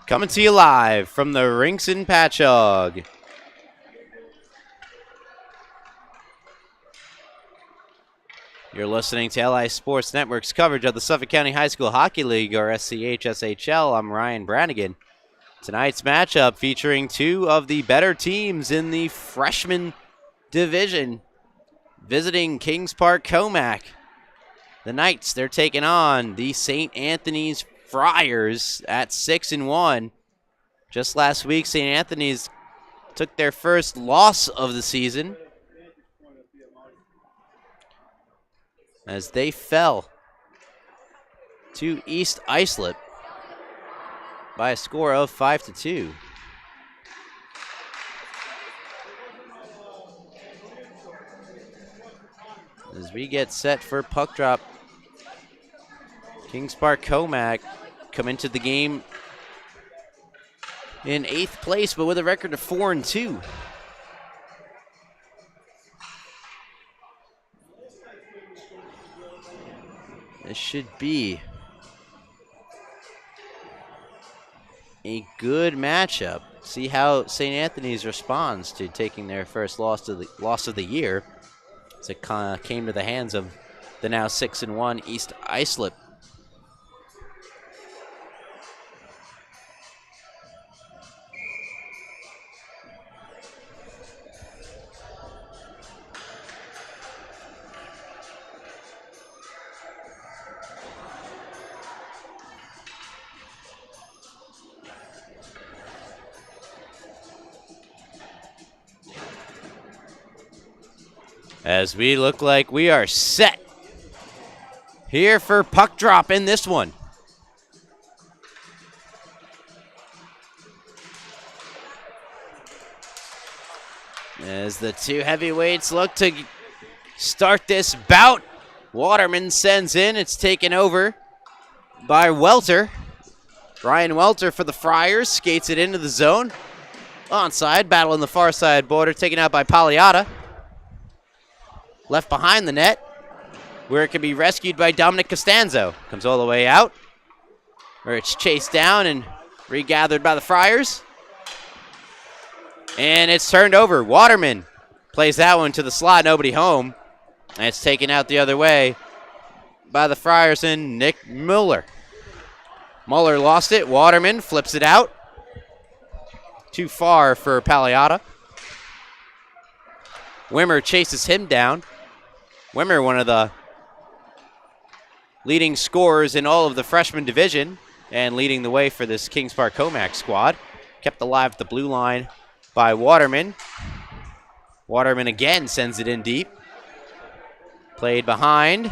Coming to you live from the rinks in Patchogue. You're listening to LI Sports Network's coverage of the Suffolk County High School Hockey League, or SCHSHL. I'm Ryan Brannigan. Tonight's matchup featuring two of the better teams in the freshman division, visiting Kings Park Commack. The Knights, they're taking on the St. Anthony's Friars at 6-1. Just last week, St. Anthony's took their first loss of the season as they fell to East Islip by a score of 5-2. As we get set for puck drop, Kings Park Commack come into the game in 8th place, but with a record of 4-2. This should be a good matchup. See how St. Anthony's responds to taking their first loss of the year, as it came to the hands of the now 6-1 East Islip. As we look like we are set here for puck drop in this one. As the two heavyweights look to start this bout, Waterman sends in. It's taken over by Welter. Ryan Welter for the Friars skates it into the zone. Onside, battle on the far side border, taken out by Pagliata. Left behind the net, where it can be rescued by Dominic Costanzo. Comes all the way out, where it's chased down and regathered by the Friars. And it's turned over. Waterman plays that one to the slot, nobody home. And it's taken out the other way by the Friars and Nick Mueller. Mueller lost it. Waterman flips it out. Too far for Pagliata. Wimmer chases him down. Wimmer, one of the leading scorers in all of the freshman division and leading the way for this Kings Park Commack squad. Kept alive at the blue line by Waterman. Waterman again sends it in deep. Played behind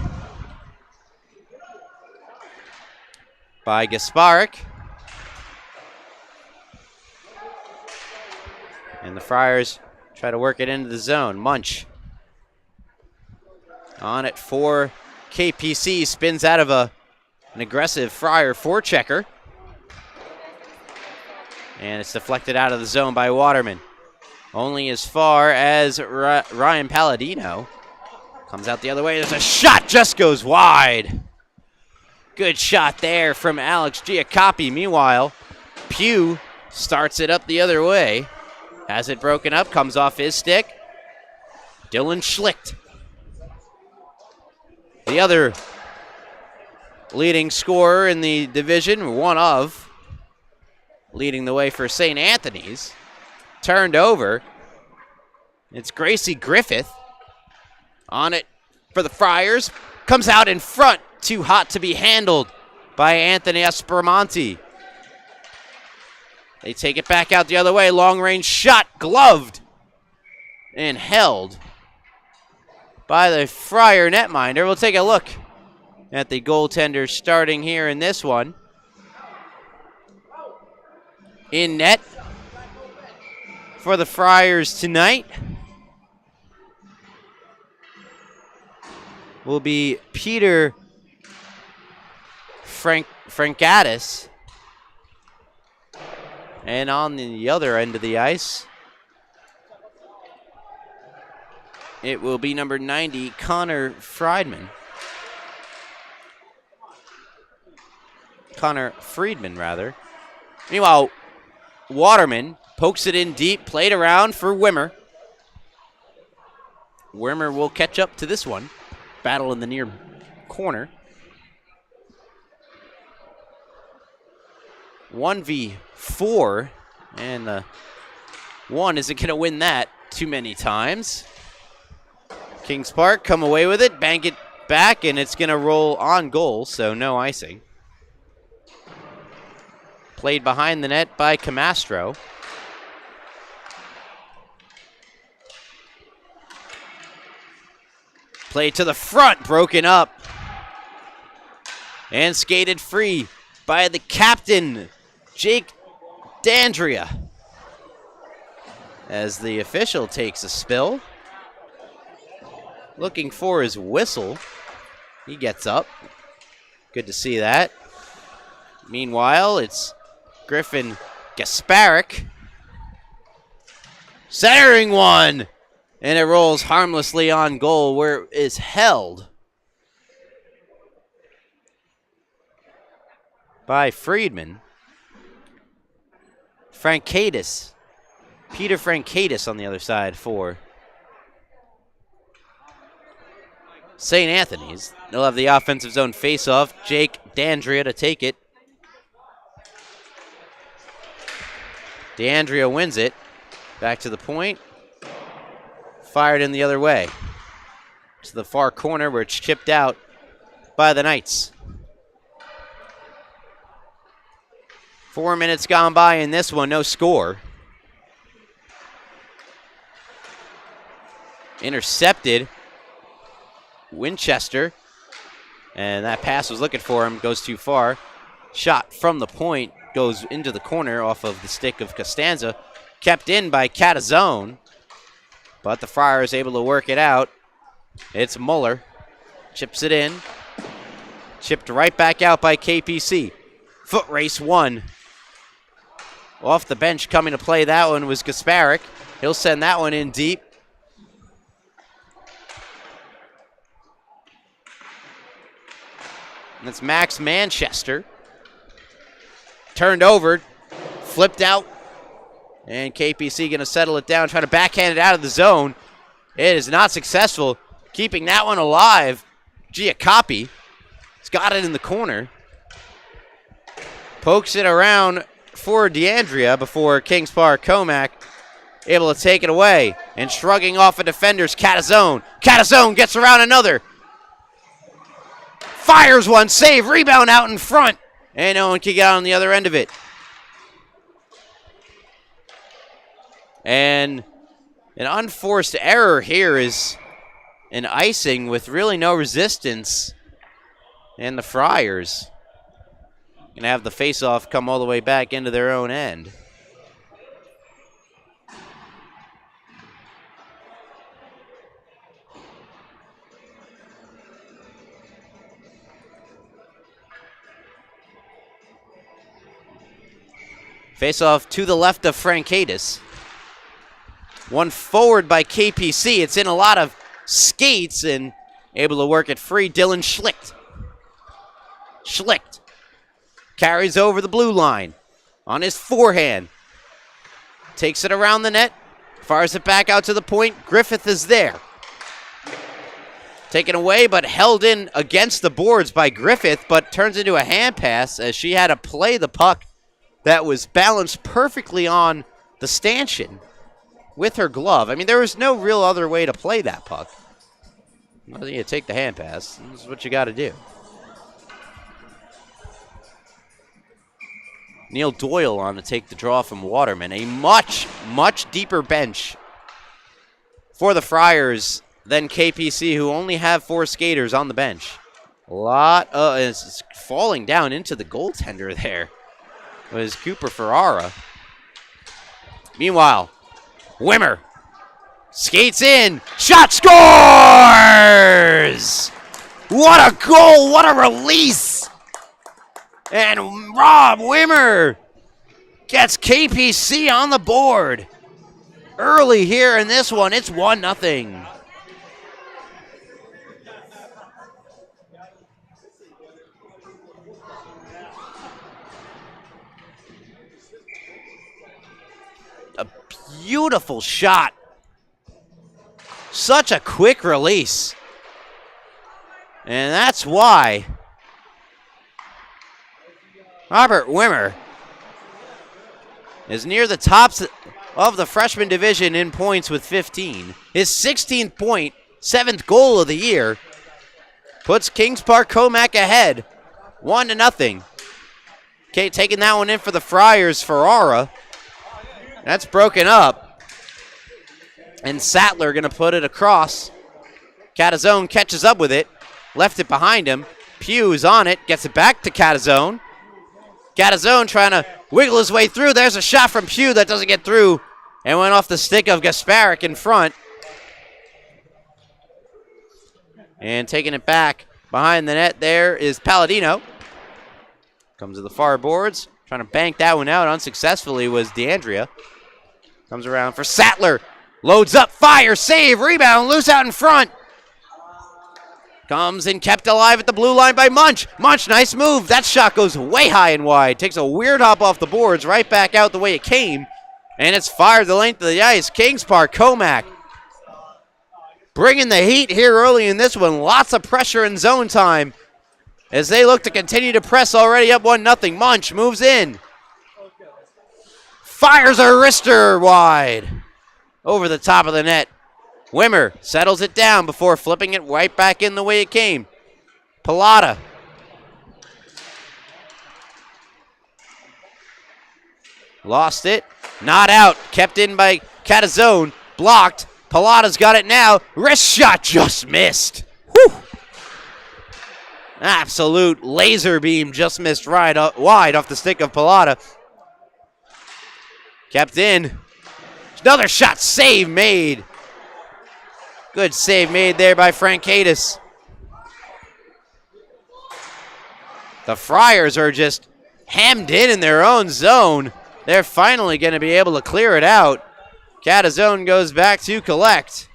by Gasparik. And the Friars try to work it into the zone. Munch on it for KPC. Spins out of an aggressive Friar forechecker. And it's deflected out of the zone by Waterman. Only as far as Ryan Palladino. Comes out the other way. There's a shot, just goes wide. Good shot there from Alex Giacoppi. Meanwhile, Pugh starts it up the other way. Has it broken up, comes off his stick. Dylan Schlicht, the other leading scorer in the division, one of, leading the way for St. Anthony's. Turned over. It's Gracie Griffith on it for the Friars. Comes out in front, too hot to be handled by Anthony Esperamonte. They take it back out the other way. Long-range shot, gloved and held by the Friar netminder. We'll take a look at the goaltender starting here in this one. In net for the Friars tonight will be Peter Frankatis. And on the other end of the ice, it will be number 90, Connor Friedman. Connor Friedman, rather. Meanwhile, Waterman pokes it in deep, played around for Wimmer. Wimmer will catch up to this one. Battle in the near corner. 1v4, and the one isn't going to win that too many times. Kings Park come away with it, bank it back, and it's going to roll on goal, so no icing. Played behind the net by Camastro. Played to the front, broken up. And skated free by the captain, Jake D'Andrea. As the official takes a spill. Looking for his whistle. He gets up. Good to see that. Meanwhile, it's Griffin Gasparic. Centering one. And it rolls harmlessly on goal where it is held by Friedman. Frankaitis. Peter Frankaitis on the other side for St. Anthony's. They'll have the offensive zone face-off. Jake D'Andrea to take it. D'Andrea wins it. Back to the point. Fired in the other way. To the far corner where it's chipped out by the Knights. 4 minutes gone by in this one, no score. Intercepted. Winchester. And that pass was looking for him, goes too far. Shot from the point, goes into the corner off of the stick of Costanza. Kept in by Catazone. But the Friars able to work it out. It's Muller. Chips it in. Chipped right back out by KPC. Foot race one. Off the bench coming to play that one was Gasparic. He'll send that one in deep. And it's Max Manchester. Turned over. Flipped out. And KPC going to settle it down, try to backhand it out of the zone. It is not successful. Keeping that one alive. Giacoppi. He's got it in the corner. Pokes it around for D'Andrea before Kings Park Commack able to take it away. And shrugging off a defender's Catazone. Catazone gets around another. Fires one, save, rebound out in front. And no one can get out on the other end of it. And an unforced error here is an icing with really no resistance. And the Friars going to have the face-off come all the way back into their own end. Face-off to the left of Frankaitis. One forward by KPC. It's in a lot of skates and able to work it free. Dylan Schlicht. Schlicht carries over the blue line on his forehand. Takes it around the net. Fires it back out to the point. Griffith is there. Taken away but held in against the boards by Griffith, but turns into a hand pass as she had to play the puck that was balanced perfectly on the stanchion with her glove. I mean, there was no real other way to play that puck. Well, you take the hand pass. This is what you got to do. Neil Doyle on to take the draw from Waterman. A much, much deeper bench for the Friars than KPC, who only have 4 skaters on the bench. A lot of it's falling down into the goaltender there. It was Cooper Ferrara. Meanwhile, Wimmer skates in. Shot scores! What a goal! What a release! And Rob Wimmer gets KPC on the board. Early here in this one, it's 1-0. a beautiful shot. Such a quick release. And that's why Robert Wimmer is near the tops of the freshman division in points with 15. His 16th point, 7th goal of the year, puts Kings Park Commack ahead, 1-0. Okay, taking that one in for the Friars, Ferrara. That's broken up. And Sattler going to put it across. Catazone catches up with it, left it behind him. Pugh's on it, gets it back to Catazone. Catazone trying to wiggle his way through. There's a shot from Pugh that doesn't get through and went off the stick of Gasparic in front. And taking it back behind the net there is Palladino. Comes to the far boards. Trying to bank that one out unsuccessfully was DeAndrea. Comes around for Sattler. Loads up, fire, save, rebound, loose out in front. Comes and kept alive at the blue line by Munch. Munch, nice move. That shot goes way high and wide. Takes a weird hop off the boards, right back out the way it came. And it's fired the length of the ice. Kings Park, Commack bringing the heat here early in this one. Lots of pressure in zone time as they look to continue to press, already up 1-0. Munch moves in. Fires a wrister wide over the top of the net. Wimmer settles it down before flipping it right back in the way it came. Pilata. Lost it. Not out. Kept in by Catazone. Blocked. Pilata's got it now. Wrist shot just missed. Whew. Absolute laser beam just missed wide off the stick of Pilata. Kept in. Another shot save made. Good save made there by Frankaitis. The Friars are just hemmed in their own zone. They're finally going to be able to clear it out. Catazone goes back to collect.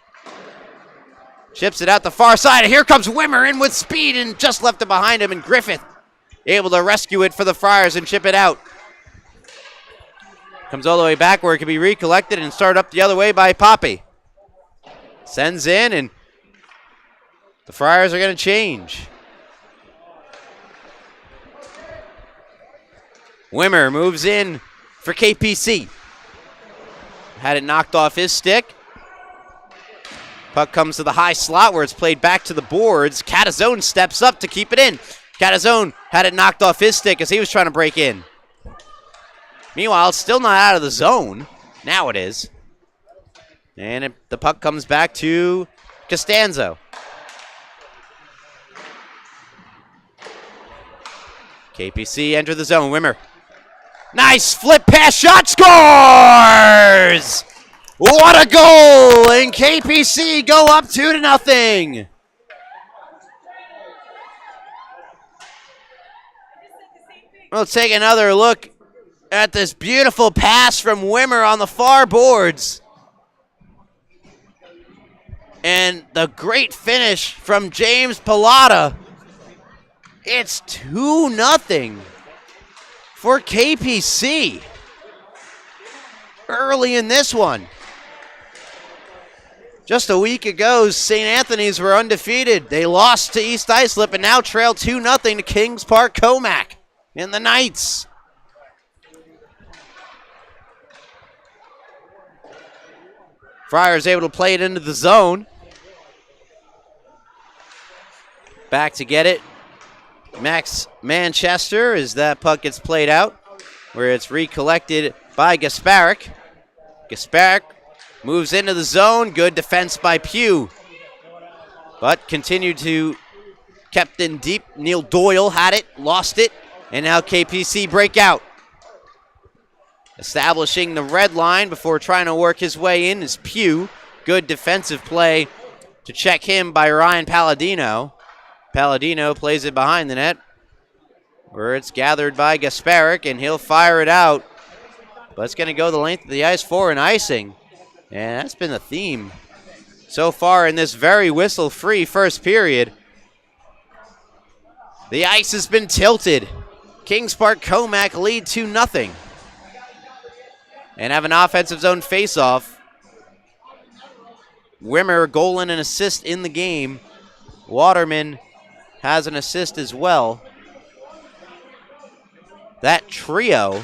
Chips it out the far side. And here comes Wimmer in with speed and just left it behind him. And Griffith able to rescue it for the Friars and chip it out. Comes all the way back where it can be recollected and started up the other way by Poppy. Sends in, and the Friars are going to change. Wimmer moves in for KPC. Had it knocked off his stick. Puck comes to the high slot where it's played back to the boards. Catazone steps up to keep it in. Catazone had it knocked off his stick as he was trying to break in. Meanwhile, it's still not out of the zone. Now it is. And the puck comes back to Costanzo. KPC enter the zone. Wimmer. Nice flip pass shot. Scores! What a goal! And KPC go up 2-0. We'll take another look at this beautiful pass from Wimmer on the far boards. And the great finish from James Pilata. It's 2-0 for KPC early in this one. Just a week ago, St. Anthony's were undefeated. They lost to East Islip and now trail 2-0 to Kings Park Commack in the Knights. Friars able to play it into the zone. Back to get it. Max Manchester as that puck gets played out, where it's recollected by Gasparic. Gasparic moves into the zone. Good defense by Pugh. But continued to kept in deep. Neil Doyle had it, lost it, and now KPC break out. Establishing the red line before trying to work his way in is Pugh. Good defensive play to check him by Ryan Palladino. Palladino plays it behind the net, where it's gathered by Gasparic, and he'll fire it out. But it's going to go the length of the ice for an icing. And that's been the theme so far in this very whistle-free first period. The ice has been tilted. Kings Park Commack lead 2-0. and have an offensive zone faceoff. Wimmer, goal and an assist in the game. Waterman has an assist as well. That trio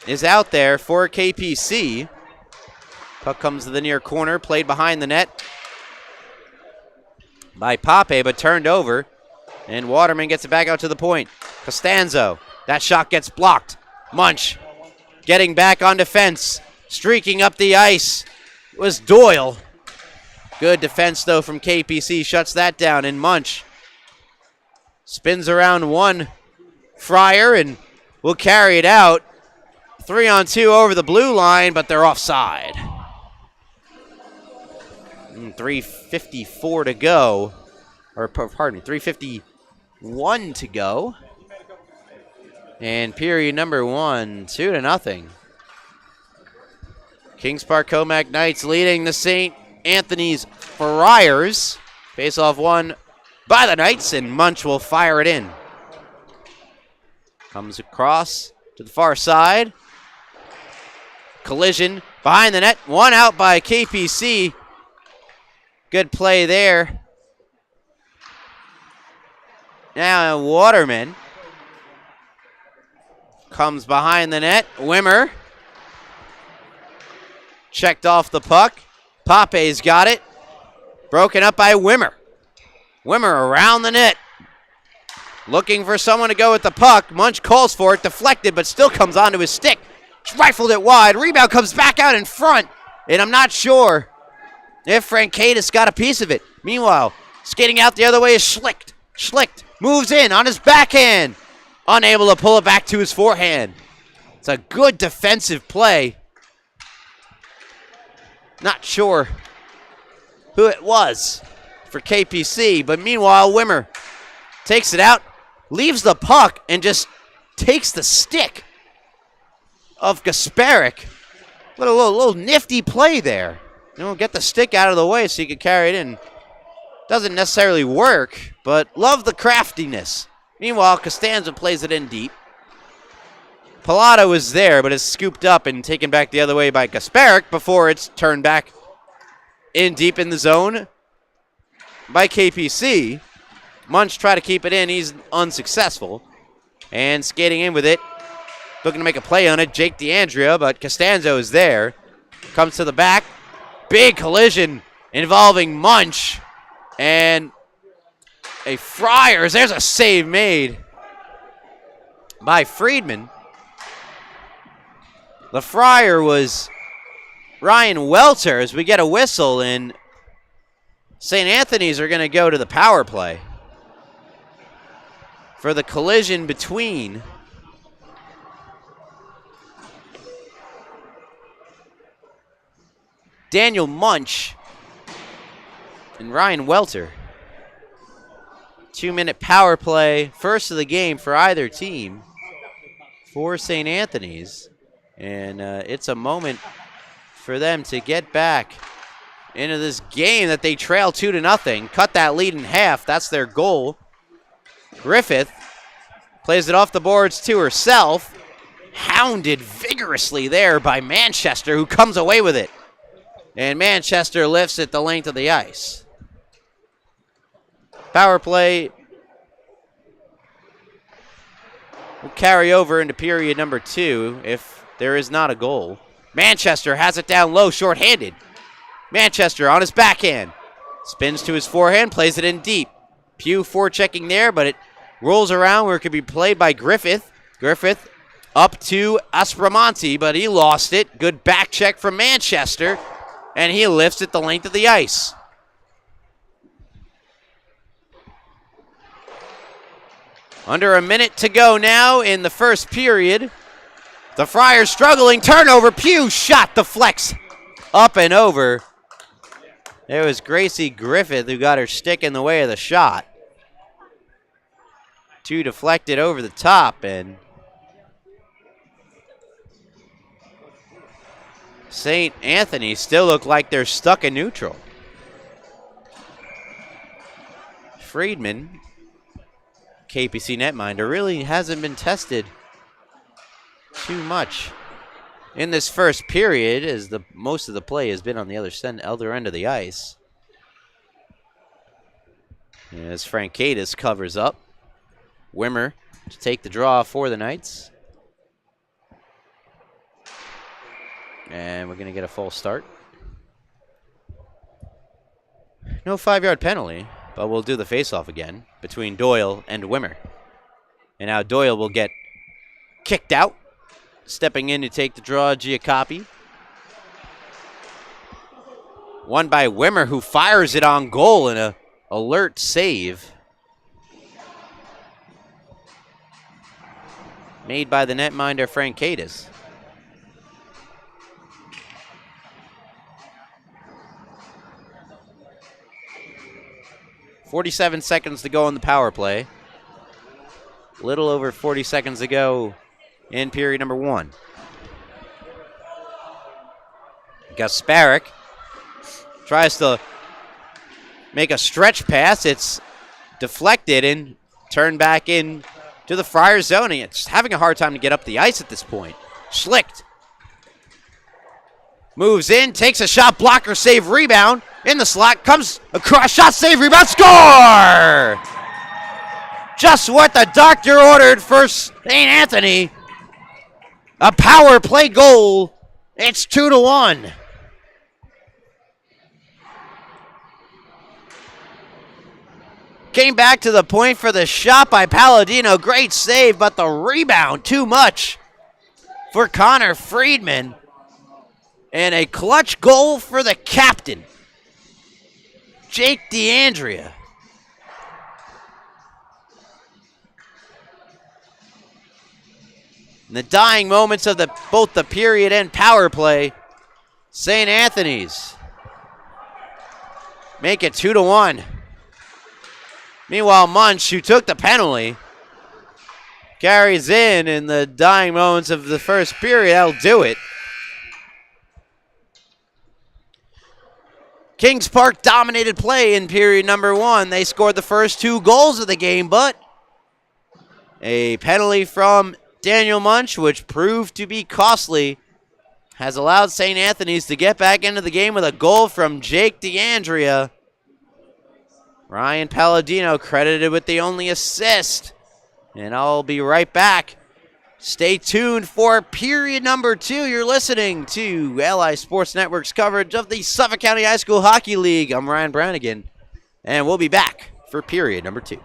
is out there for KPC. Puck comes to the near corner, played behind the net by Pape, but turned over. And Waterman gets it back out to the point. Costanzo, that shot gets blocked. Munch getting back on defense, streaking up the ice was Doyle. Good defense, though, from KPC, shuts that down. And Munch spins around one Fryer and will carry it out. 3-on-2 over the blue line, but they're offside. 3:54 to go. Or, pardon me, 3:51 to go. And period number 1, 2-0. Kings Park Commack Knights leading the St. Anthony's Friars. Face-off won by the Knights, and Munch will fire it in. Comes across to the far side. Collision behind the net. One out by KPC. Good play there. Now Waterman comes behind the net. Wimmer checked off the puck. Pape's got it. Broken up by Wimmer. Wimmer around the net. Looking for someone to go with the puck. Munch calls for it. Deflected, but still comes onto his stick. Rifled it wide. Rebound comes back out in front. And I'm not sure if Frankaitis got a piece of it. Meanwhile, skating out the other way is Schlicht. Schlicht moves in on his backhand. Unable to pull it back to his forehand. It's a good defensive play. Not sure who it was for KPC, but meanwhile, Wimmer takes it out, leaves the puck, and just takes the stick of Gasparic. What a little nifty play there. Get the stick out of the way so you can carry it in. Doesn't necessarily work, but love the craftiness. Meanwhile, Costanza plays it in deep. Pilato is there, but is scooped up and taken back the other way by Gasparic before it's turned back in deep in the zone by KPC. Munch tried to keep it in. He's unsuccessful. And skating in with it, looking to make a play on it, Jake DeAndrea, but Costanzo is there. Comes to the back. Big collision involving Munch and a Friars. There's a save made by Friedman. The Friar was Ryan Welter as we get a whistle, and St. Anthony's are going to go to the power play for the collision between Daniel Munch and Ryan Welter. 2-minute power play, first of the game for either team for St. Anthony's. And it's a moment for them to get back into this game that they trail 2-0. Cut that lead in half. That's their goal. Griffith plays it off the boards to herself. Hounded vigorously there by Manchester, who comes away with it. And Manchester lifts it the length of the ice. Power play will carry over into period number 2 if there is not a goal. Manchester has it down low, shorthanded. Manchester on his backhand. Spins to his forehand, plays it in deep. Pugh forechecking there, but it rolls around where it could be played by Griffith. Griffith up to Aspromonte, but he lost it. Good back check from Manchester, and he lifts it the length of the ice. Under a minute to go now in the first period. The Friars struggling, turnover, Pugh shot, deflects up and over. There was Gracie Griffith who got her stick in the way of the shot. 2 deflected over the top, and St. Anthony still look like they're stuck in neutral. Friedman, KPC netminder, really hasn't been tested too much in this first period, as most of the play has been on the other end of the ice. As Frankaitis covers up. Wimmer to take the draw for the Knights. And we're going to get a false start. No 5-yard penalty, but we'll do the faceoff again between Doyle and Wimmer. And now Doyle will get kicked out. Stepping in to take the draw, Giacoppi. Won by Wimmer, who fires it on goal in a alert save. Made by the netminder Frankaitis. "47 seconds to go on the power play. A little over 40 seconds to go in period number 1. Gasparek tries to make a stretch pass. It's deflected and turned back in to the Friars zone. It's having a hard time to get up the ice at this point. Schlicht moves in, takes a shot, blocker, save, rebound. In the slot, comes across, shot, save, rebound, score! Just what the doctor ordered for St. Anthony. A power play goal. It's 2-1. Came back to the point for the shot by Palladino. Great save, but the rebound too much for Connor Friedman. And a clutch goal for the captain, Jake DeAndrea. In the dying moments of both the period and power play, St. Anthony's make it 2-1. Meanwhile, Munch, who took the penalty, carries in the dying moments of the first period. That'll do it. Kings Park dominated play in period number 1. They scored the first 2 goals of the game, but a penalty from Daniel Munch, which proved to be costly, has allowed St. Anthony's to get back into the game with a goal from Jake DeAndrea. Ryan Palladino credited with the only assist. And I'll be right back. Stay tuned for period number 2. You're listening to LI Sports Network's coverage of the Suffolk County High School Hockey League. I'm Ryan Brannigan, and we'll be back for period number 2.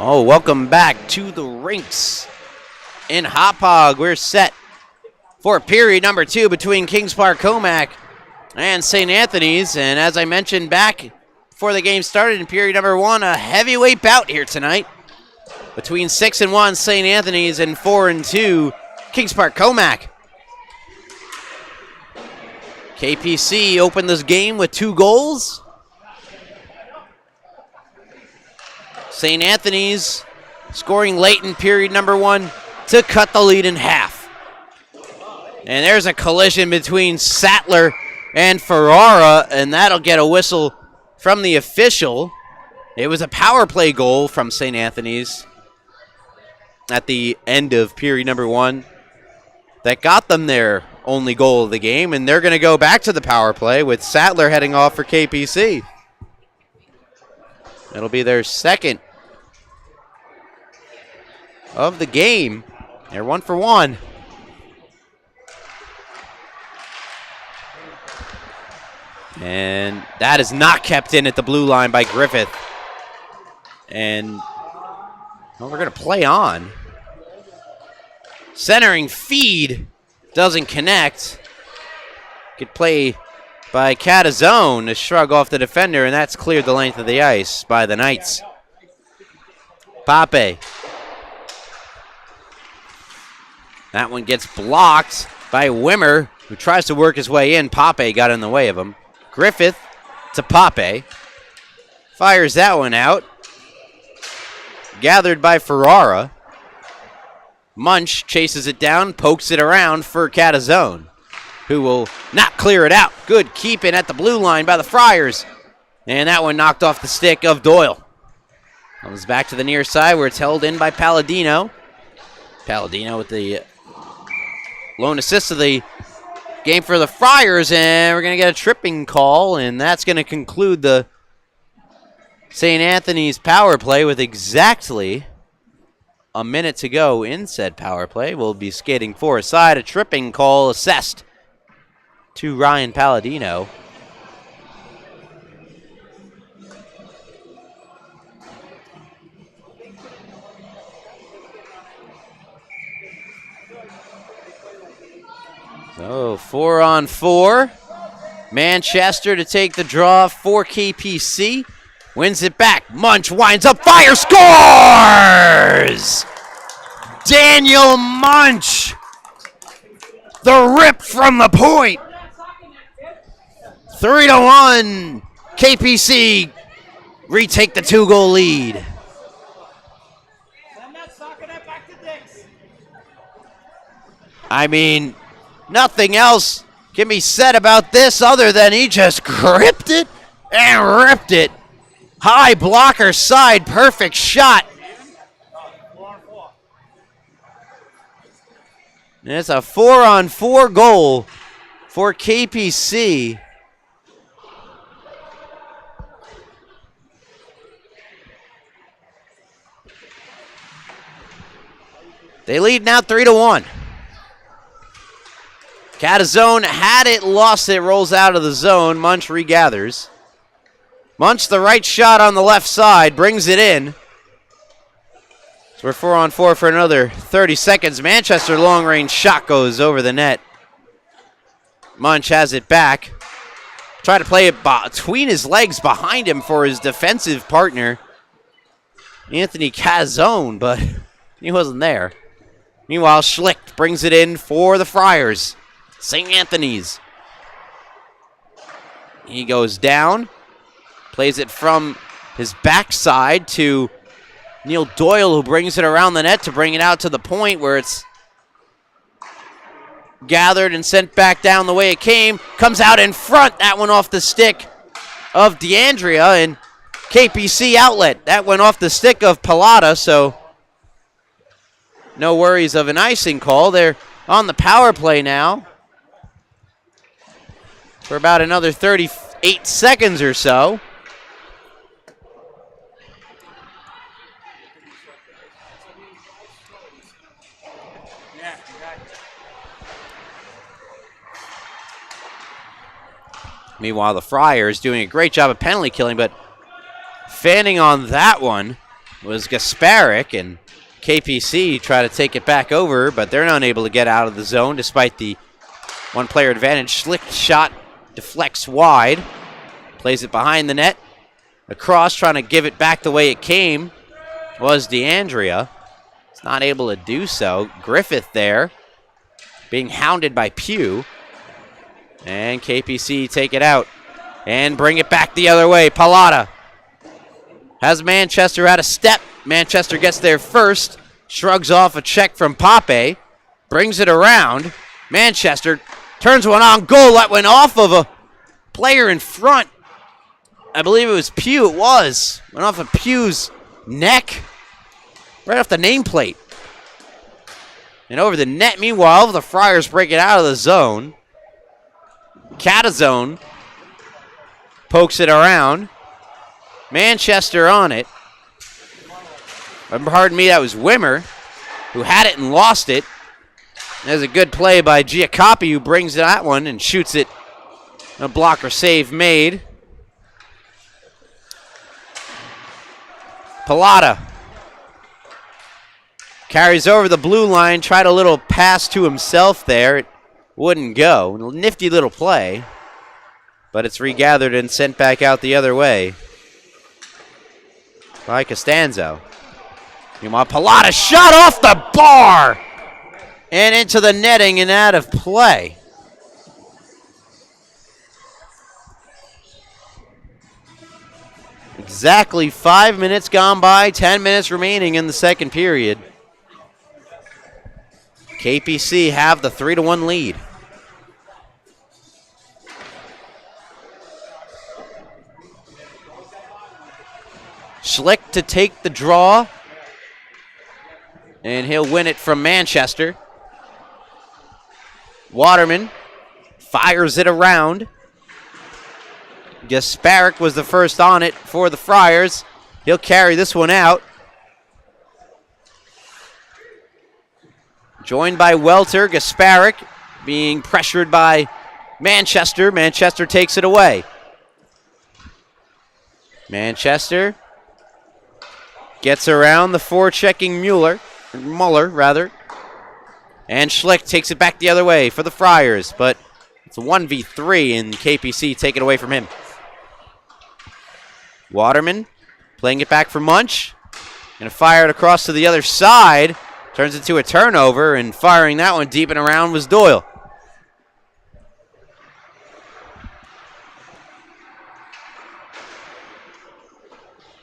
Oh, welcome back to the rinks in Hauppauge. We're set for period number 2 between Kings Park Commack and St. Anthony's. And as I mentioned back before the game started in period number 1, a heavyweight bout here tonight between 6-1 St. Anthony's and 4-2 Kings Park Commack. KPC opened this game with 2 goals. St. Anthony's scoring late in period number 1 to cut the lead in half. And there's a collision between Sattler and Ferrara, and that'll get a whistle from the official. It was a power play goal from St. Anthony's at the end of period number 1 that got them their only goal of the game, and they're going to go back to the power play with Sattler heading off for KPC. It'll be their second of the game. They're 1 for 1. And that is not kept in at the blue line by Griffith. And well, we're going to play on. Centering feed doesn't connect. Good play by Catazone to shrug off the defender, and that's cleared the length of the ice by the Knights. Pape. That one gets blocked by Wimmer, who tries to work his way in. Pape got in the way of him. Griffith to Pape. Fires that one out. Gathered by Ferrara. Munch chases it down, pokes it around for Catazone, who will not clear it out. Good keeping at the blue line by the Friars. And that one knocked off the stick of Doyle. Comes back to the near side where it's held in by Palladino. Palladino with the lone assist of the game for the Friars, and we're going to get a tripping call, and that's going to conclude the St. Anthony's power play with exactly a minute to go in said power play. We'll be skating for a side. A tripping call assessed to Ryan Palladino. So 4-on-4. Manchester to take the draw for KPC. Wins it back. Munch winds up, fire, scores! Daniel Munch. The rip from the point. 3-1. KPC retake the 2-goal lead. I mean, nothing else can be said about this other than he just gripped it and ripped it. High blocker side, perfect shot. And it's a 4-on-4 goal for KPC. They lead now 3-1. Catazone had it, lost it, rolls out of the zone. Munch regathers. Munch, the right shot on the left side, brings it in. So we're 4-on-4 for another 30 seconds. Manchester long-range shot goes over the net. Munch has it back. Try to play it between his legs behind him for his defensive partner, Anthony Catazone, but he wasn't there. Meanwhile, Schlicht brings it in for the Friars. St. Anthony's. He goes down. Plays it from his backside to Neil Doyle, who brings it around the net to bring it out to the point where it's gathered and sent back down the way it came. Comes out in front. That one off the stick of DeAndrea, and KPC outlet. That went off the stick of Pilata, so no worries of an icing call. They're on the power play now for about another 38 seconds or so. Meanwhile, the Friars doing a great job of penalty killing, but fanning on that one was Gasparic, and KPC try to take it back over, but they're not able to get out of the zone despite the one-player advantage. Schlicht shot deflects wide, plays it behind the net. Across, trying to give it back the way it came, was DeAndrea. He's not able to do so. Griffith there, being hounded by Pugh. And KPC take it out and bring it back the other way. Pilata has Manchester out of step. Manchester gets there first, shrugs off a check from Pape, brings it around. Manchester turns one on goal. That went off of a player in front. I believe it was Pugh. It was. Went off of Pugh's neck, right off the nameplate. And over the net, meanwhile, the Friars break it out of the zone. Catazone pokes it around. Manchester on it. Pardon me, that was Wimmer. who had it and lost it. There's a good play by Giacoppi, who brings that one and shoots it. A blocker save made. Pilata carries over the blue line, tried a little pass to himself there. It wouldn't go. Nifty little play, but it's regathered and sent back out the other way by Costanzo. Meanwhile, Pilata shot off the bar and into the netting and out of play. Exactly 5 minutes gone by, 10 minutes remaining in the second period. KPC have the 3-1 lead. Schlick to take the draw, and he'll win it from Manchester. Waterman fires it around. Gasparic was the first on it for the Friars. He'll carry this one out. Joined by Welter, Gasparic being pressured by Manchester. Manchester takes it away. Manchester gets around the forechecking Muller, and Schlick takes it back the other way for the Friars, but it's a 1v3 and KPC take it away from him. Waterman playing it back for Munch. Gonna fire it across to the other side. Turns into a turnover, and firing that one deep and around was Doyle.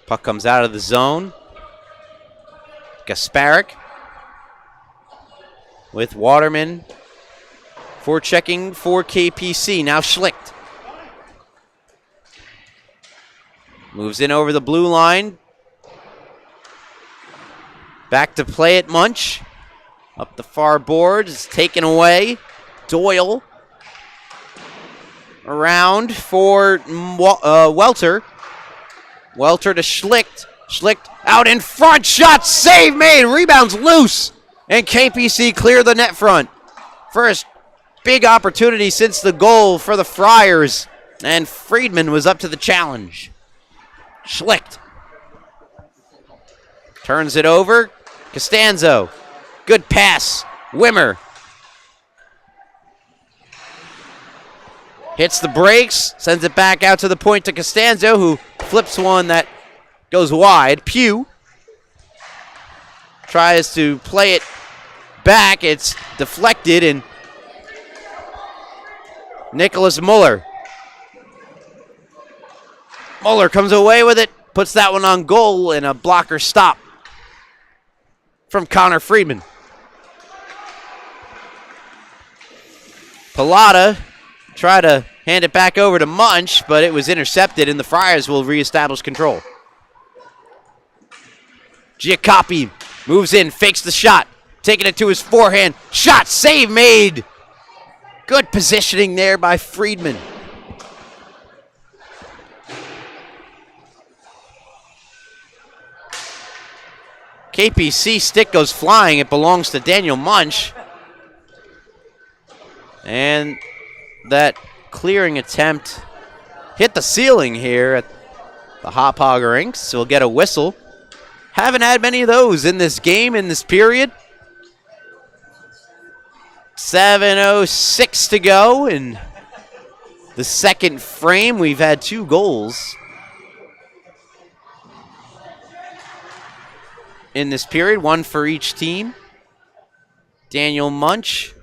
Puck comes out of the zone. Gasparic with Waterman forechecking for KPC. Now Schlicht moves in over the blue line. Back to play it, Munch. Up the far board, is taken away. Doyle around for Welter. Welter to Schlicht. Schlicht out in front, shot, save made, rebounds loose. And KPC clear the net front. First big opportunity since the goal for the Friars. And Friedman was up to the challenge. Schlicht turns it over. Costanzo. Good pass. Wimmer. Hits the brakes. Sends it back out to the point to Costanzo, who flips one that goes wide. Pugh tries to play it back. It's deflected, and Nicholas Muller. Muller comes away with it. Puts that one on goal, and a blocker stop from Connor Friedman. Pilata tried to hand it back over to Munch, but it was intercepted, and the Friars will reestablish control. Giacoppi moves in, fakes the shot, taking it to his forehand. Shot, save made. Good positioning there by Friedman. KPC stick goes flying. It belongs to Daniel Munch. And that clearing attempt hit the ceiling here at the Hop Hog rinks, so we'll get a whistle. Haven't had many of those in this game, in this period. 7:06 to go in the second frame. We've had 2 goals in this period, 1 for each team. Daniel Munch,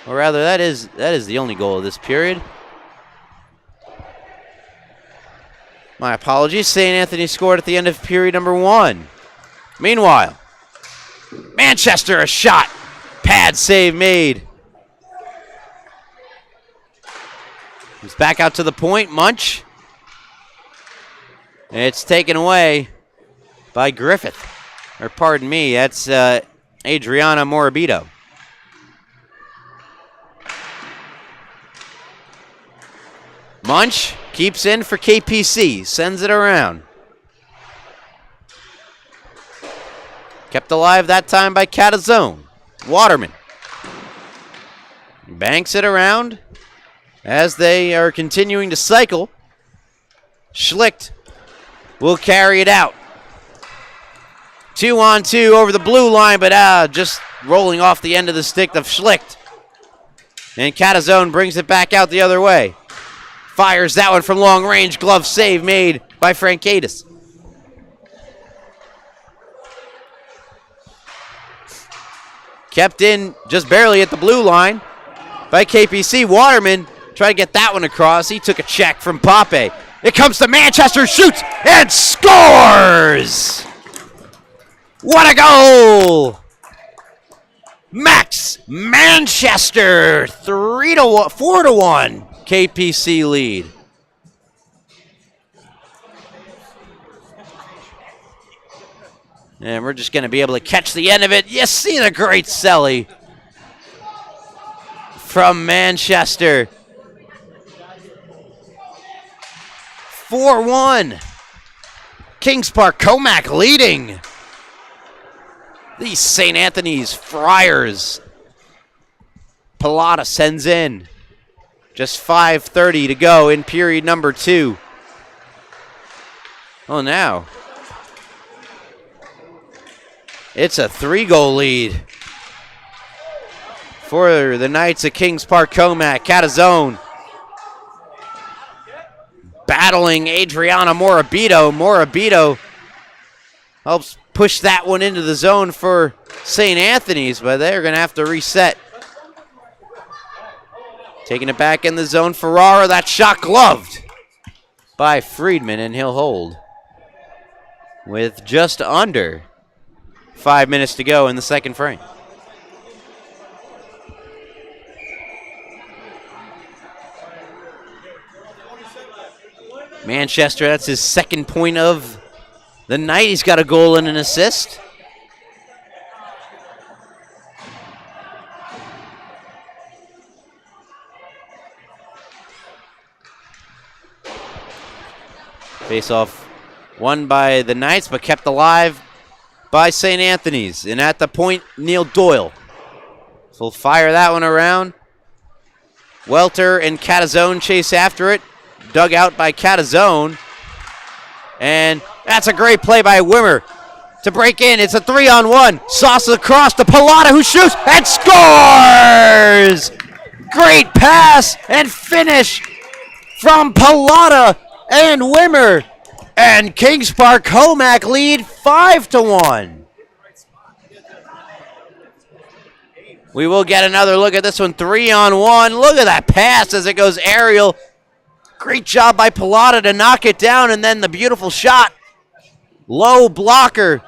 or rather that is the only goal of this period. My apologies. St. Anthony scored at the end of period number 1. Meanwhile, Manchester, a shot. Pad save made. He's back out to the point. Munch. And it's taken away by Griffith. Or pardon me, that's Adriana Morabito. Munch keeps in for KPC, sends it around. Kept alive that time by Catazone. Waterman banks it around as they are continuing to cycle. Schlicht will carry it out. 2-on-2 over the blue line, but just rolling off the end of the stick of Schlicht. And Catazone brings it back out the other way. Fires that one from long range. Glove save made by Frankaitis. Kept in just barely at the blue line by KPC. Waterman tried to get that one across. He took a check from Pape. It comes to Manchester, shoots, and scores! What a goal! Max Manchester, 4-1, KPC lead. And we're just going to be able to catch the end of it. You see the great celly from Manchester. 4-1. Kings Park Commack leading. These St. Anthony's Friars. Pilata sends in. Just 5:30 to go in period number 2. Oh, now it's a 3-goal lead for the Knights of Kings Park Commack. Catazone battling Adriana Morabito. Morabito helps push that one into the zone for St. Anthony's, but they're going to have to reset. Taking it back in the zone, Ferrara. That shot gloved by Friedman, and he'll hold with just under 5 minutes to go in the second frame. Manchester, that's his second point of the night. He's got a goal and an assist. Face-off won by the Knights, but kept alive by St. Anthony's. And at the point, Neil Doyle. So we'll fire that one around. Welter and Catazone chase after it. Dug out by Catazone. And that's a great play by Wimmer to break in. It's a 3-on-1. Sauces across to Pilata, who shoots and scores! Great pass and finish from Pilata and Wimmer. And Kings Park Commack lead 5-1. We will get another look at this one. 3-on-1. Look at that pass as it goes aerial. Great job by Pilata to knock it down, and then the beautiful shot. Low blocker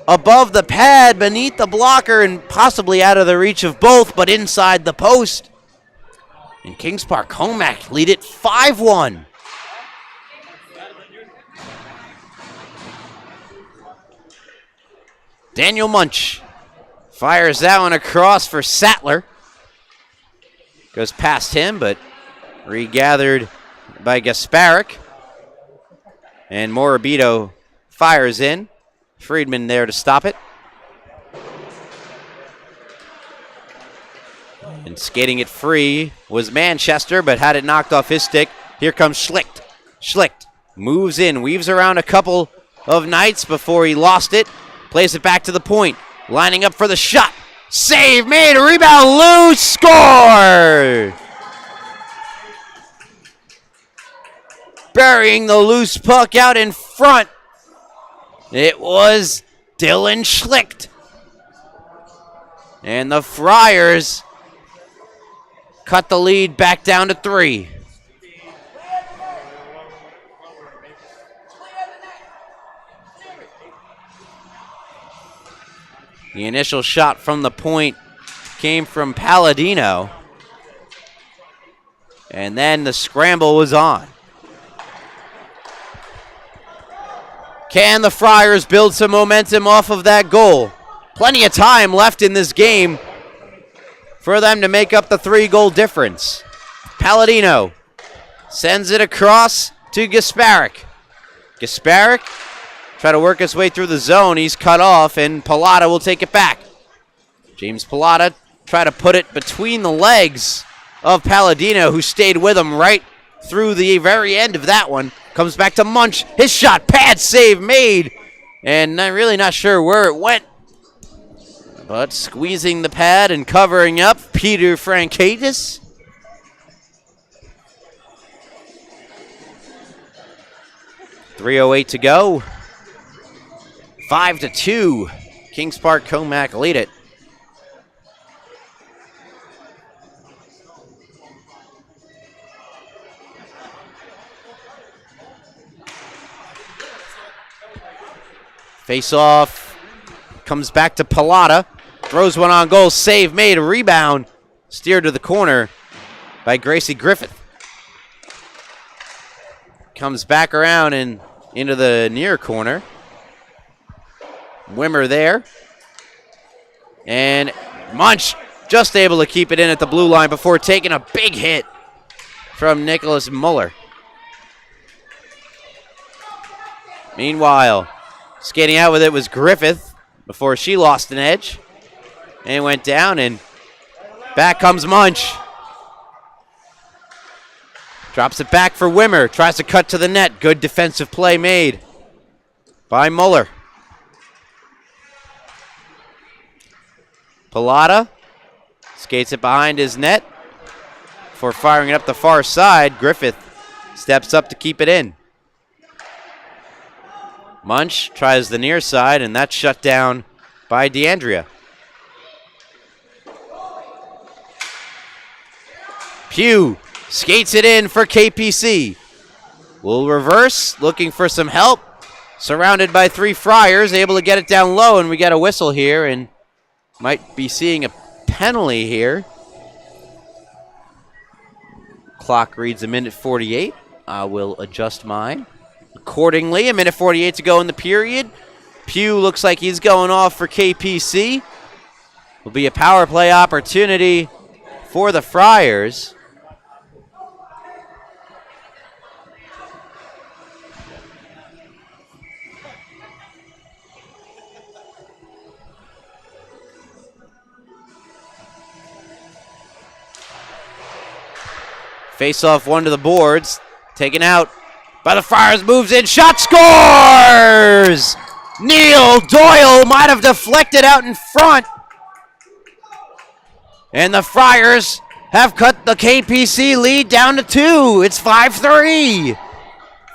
above the pad, beneath the blocker, and possibly out of the reach of both, but inside the post. And Kings Park Commack lead it 5-1. Daniel Munch fires that one across for Sattler. Goes past him, but regathered by Gasparic. And Morabito fires in. Friedman there to stop it. And skating it free was Manchester, but had it knocked off his stick. Here comes Schlicht. Schlicht moves in, weaves around a couple of Knights before he lost it. Plays it back to the point. Lining up for the shot. Save made. Rebound loose. Score! Burying the loose puck out in front. It was Dylan Schlicht. And the Friars cut the lead back down to 3. The initial shot from the point came from Palladino. And then the scramble was on. Can the Friars build some momentum off of that goal? Plenty of time left in this game for them to make up the 3-goal difference. Palladino sends it across to Gasparic. Gasparic try to work his way through the zone. He's cut off, and Pilata will take it back. James Pilata try to put it between the legs of Palladino, who stayed with him right through the very end of that one. Comes back to Munch. His shot, pad save made. And I'm really not sure where it went. But squeezing the pad and covering up, Peter Frankaitis. .308 to go. 5-2. Kings Park Commack lead it. Face off, comes back to Pilata, throws one on goal, save made, a rebound, steered to the corner by Gracie Griffith. Comes back around and into the near corner. Wimmer there. And Munch just able to keep it in at the blue line before taking a big hit from Nicholas Muller. Meanwhile, skating out with it was Griffith before she lost an edge and went down, and back comes Munch. Drops it back for Wimmer, tries to cut to the net. Good defensive play made by Muller. Pilata skates it behind his net before firing it up the far side. Griffith steps up to keep it in. Munch tries the near side, and that's shut down by DeAndrea. Pugh skates it in for KPC. Will reverse, looking for some help. Surrounded by three Friars, able to get it down low, and we got a whistle here, and might be seeing a penalty here. Clock reads a minute 48. I will adjust mine accordingly. A minute 48 to go in the period. Pugh looks like he's going off for KPC. Will be a power play opportunity for the Friars. Face off one to the boards. Taken out by the Friars, moves in, shot, scores! Neil Doyle might have deflected out in front. And the Friars have cut the KPC lead down to 2. It's 5-3.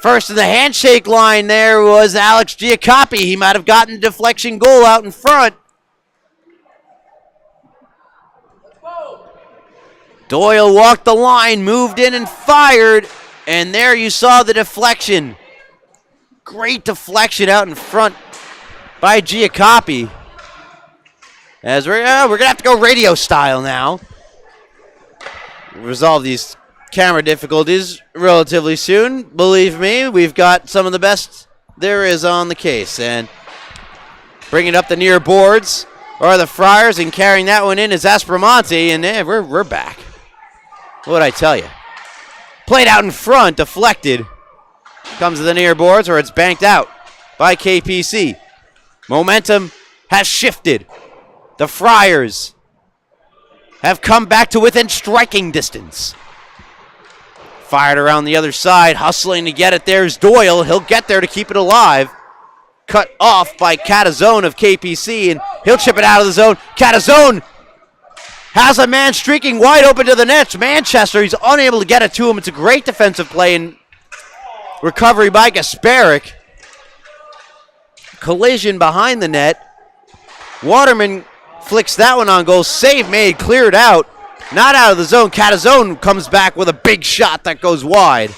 First in the handshake line there was Alex Giacopi. He might have gotten a deflection goal out in front. Doyle walked the line, moved in and fired. And there you saw the deflection. Great deflection out in front by Giacopi. As we're going to have to go radio style now. Resolve these camera difficulties relatively soon. Believe me, we've got some of the best there is on the case. And bringing up the near boards are the Friars, and carrying that one in is Aspromonte. And we're back. What'd I tell you? Played out in front, deflected. Comes to the near boards, or it's banked out by KPC. Momentum has shifted. The Friars have come back to within striking distance. Fired around the other side, hustling to get it. There's Doyle. He'll get there to keep it alive. Cut off by Catazone of KPC, and he'll chip it out of the zone. Catazone has a man streaking wide open to the nets. Manchester, he's unable to get it to him. It's a great defensive play and recovery by Gasparic. Collision behind the net. Waterman flicks that one on goal. Save made, cleared out. Not out of the zone. Catazone comes back with a big shot that goes wide.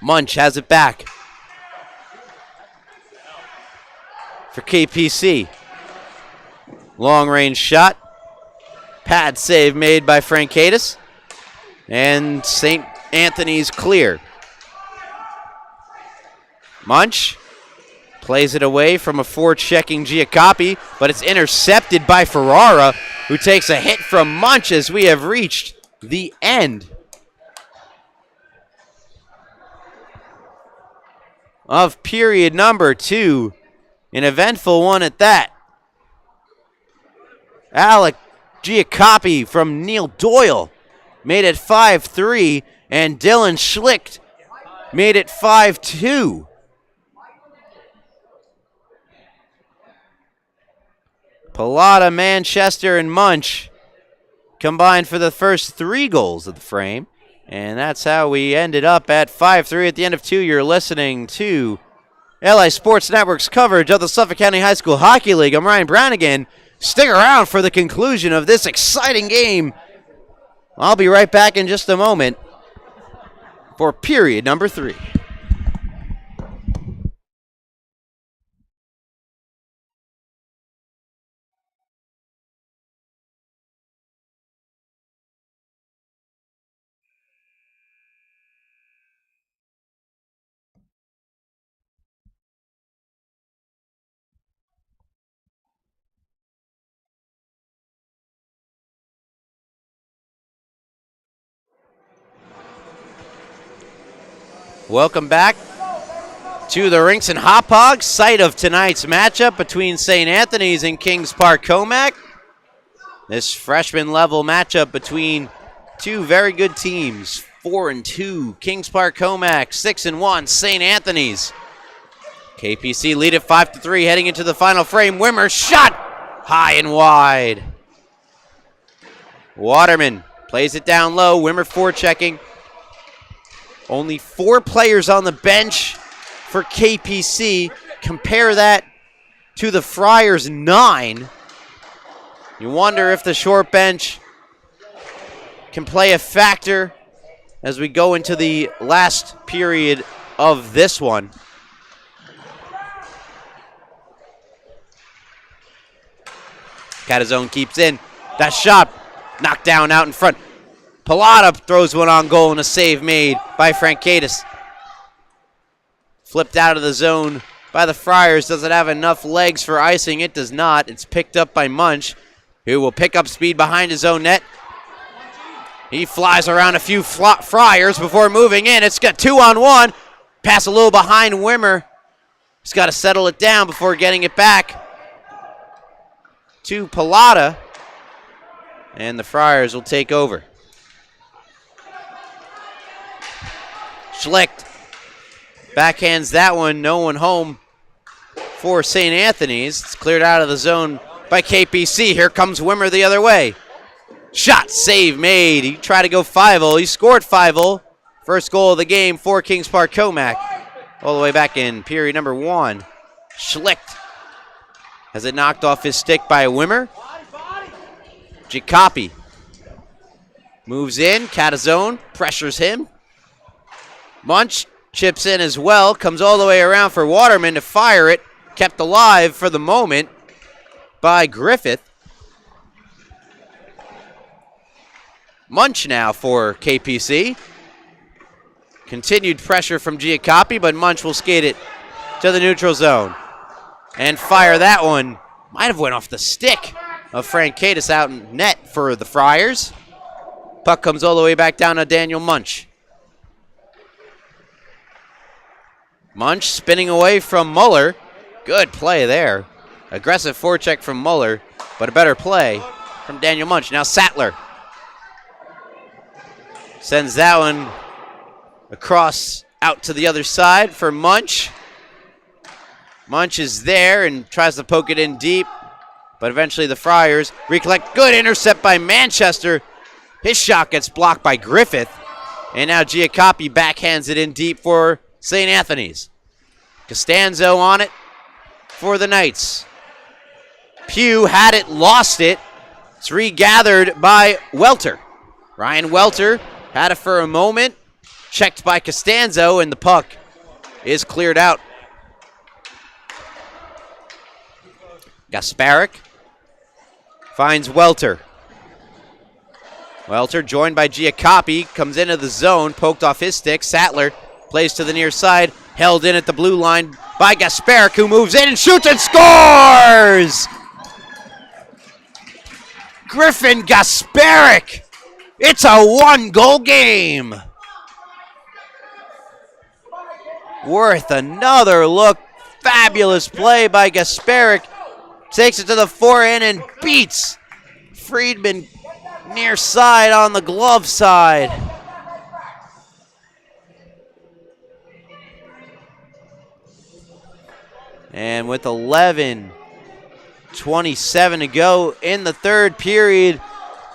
Munch has it back for KPC. Long range shot. Pad save made by Frankaitis. And St. Anthony's clear. Munch plays it away from a forechecking Giacopi, but it's intercepted by Ferrara, who takes a hit from Munch as we have reached the end of period number 2. An eventful one at that. Alec Giacoppi from Neil Doyle made it 5-3, and Dylan Schlicht made it 5-2. Pilata, Manchester, and Munch combined for the first 3 goals of the frame. And that's how we ended up at 5-3 at the end of 2. You're listening to LI Sports Network's coverage of the Suffolk County High School Hockey League. I'm Ryan Brannigan. Stick around for the conclusion of this exciting game. I'll be right back in just a moment for period number 3. Welcome back to the Rinks and Hop Hogs, site of tonight's matchup between St. Anthony's and Kings Park Commack. This freshman level matchup between 2 very good teams, 4-2 Kings Park Commack, 6-1 St. Anthony's. KPC lead at 5-3 heading into the final frame. Wimmer shot high and wide. Waterman plays it down low. Wimmer forechecking. Only 4 players on the bench for KPC. Compare that to the Friars' 9. You wonder if the short bench can play a factor as we go into the last period of this one. Catazone keeps in. That shot knocked down out in front. Pilata throws one on goal and a save made by Frankaitis. Flipped out of the zone by the Friars. Does it have enough legs for icing? It does not. It's picked up by Munch, who will pick up speed behind his own net. He flies around a few Friars before moving in. It's got 2-on-1. Pass a little behind Wimmer. He's got to settle it down before getting it back to Pilata. And the Friars will take over. Schlicht backhands that one. No one home for St. Anthony's. It's cleared out of the zone by KPC. Here comes Wimmer the other way. Shot, save made. He tried to go 5-0. He scored 5-0. First goal of the game for Kings Park Commack. All the way back in period number 1. Schlicht has it knocked off his stick by Wimmer. Giacoppi moves in. Catazone pressures him. Munch chips in as well. Comes all the way around for Waterman to fire it. Kept alive for the moment by Griffith. Munch now for KPC. Continued pressure from Giacoppi, but Munch will skate it to the neutral zone. And fire that one. Might have went off the stick of Frankaitis out in net for the Friars. Puck comes all the way back down to Daniel Munch. Munch spinning away from Muller. Good play there. Aggressive forecheck from Muller, but a better play from Daniel Munch. Now Sattler sends that one across out to the other side for Munch. Munch is there and tries to poke it in deep, but eventually the Friars recollect. Good intercept by Manchester. His shot gets blocked by Griffith, and now Giacoppi backhands it in deep for St. Anthony's. Costanzo on it for the Knights. Pugh had it, lost it. It's regathered by Welter. Ryan Welter had it for a moment. Checked by Costanzo, and the puck is cleared out. Gasparic finds Welter. Welter joined by Giacoppi, comes into the zone, poked off his stick. Sattler plays to the near side, held in at the blue line by Gasparic, who moves in and shoots and scores! Griffin Gasparic! It's a 1-goal game! worth another look. Fabulous play by Gasparic. Takes it to the forehand and beats Friedman near side on the glove side. And with 11:27 to go in the third period,